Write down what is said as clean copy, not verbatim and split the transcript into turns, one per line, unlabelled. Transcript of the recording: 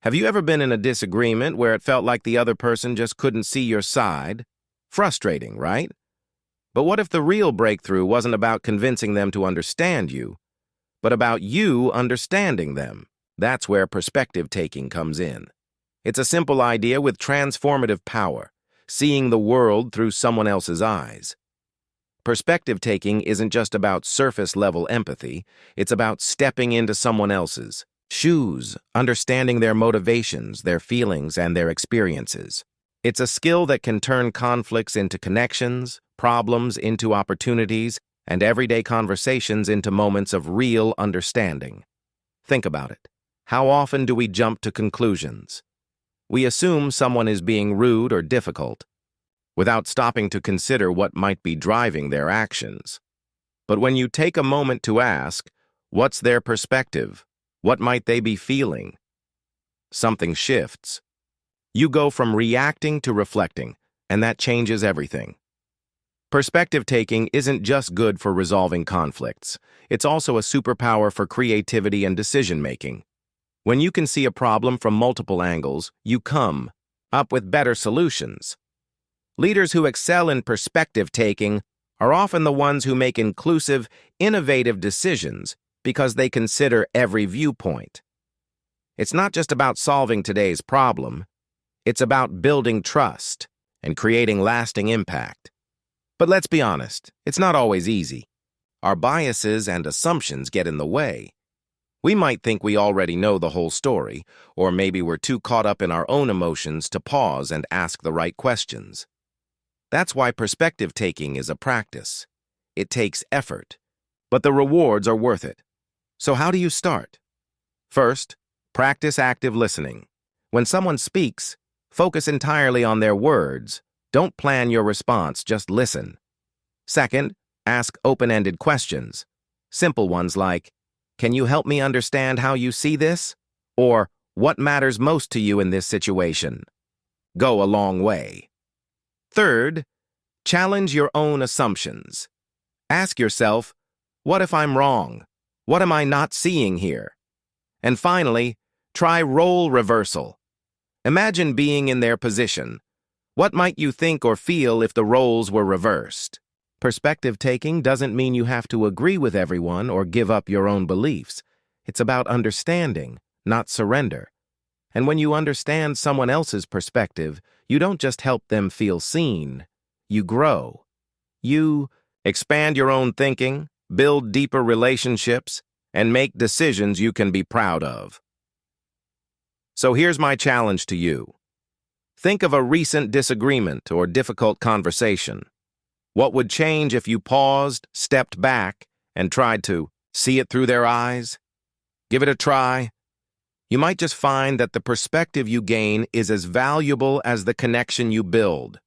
Have you ever been in a disagreement where it felt like the other person just couldn't see your side? Frustrating, right? But what if the real breakthrough wasn't about convincing them to understand you, but about you understanding them? That's where perspective taking comes in. It's a simple idea with transformative power, seeing the world through someone else's eyes. Perspective taking isn't just about surface-level empathy, it's about stepping into someone else's shoes, understanding their motivations, their feelings, and their experiences. It's a skill that can turn conflicts into connections, problems into opportunities, and everyday conversations into moments of real understanding. Think about it. How often do we jump to conclusions? We assume someone is being rude or difficult, without stopping to consider what might be driving their actions. But when you take a moment to ask, what's their perspective? What might they be feeling? Something shifts. You go from reacting to reflecting, and that changes everything. Perspective taking isn't just good for resolving conflicts. It's also a superpower for creativity and decision-making. When you can see a problem from multiple angles, you come up with better solutions. Leaders who excel in perspective taking are often the ones who make inclusive, innovative decisions because they consider every viewpoint. It's not just about solving today's problem. It's about building trust and creating lasting impact. But let's be honest, it's not always easy. Our biases and assumptions get in the way. We might think we already know the whole story, or maybe we're too caught up in our own emotions to pause and ask the right questions. That's why perspective taking is a practice. It takes effort, but the rewards are worth it. So how do you start? First, practice active listening. When someone speaks, focus entirely on their words. Don't plan your response, just listen. Second, ask open-ended questions. Simple ones like, can you help me understand how you see this? Or, what matters most to you in this situation? Go a long way. Third, challenge your own assumptions. Ask yourself, what if I'm wrong? What am I not seeing here? And finally, try role reversal. Imagine being in their position. What might you think or feel if the roles were reversed? Perspective taking doesn't mean you have to agree with everyone or give up your own beliefs. It's about understanding, not surrender. And when you understand someone else's perspective, you don't just help them feel seen. You grow. You expand your own thinking, build deeper relationships, and make decisions you can be proud of. So here's my challenge to you. Think of a recent disagreement or difficult conversation. What would change if you paused, stepped back, and tried to see it through their eyes? Give it a try. You might just find that the perspective you gain is as valuable as the connection you build.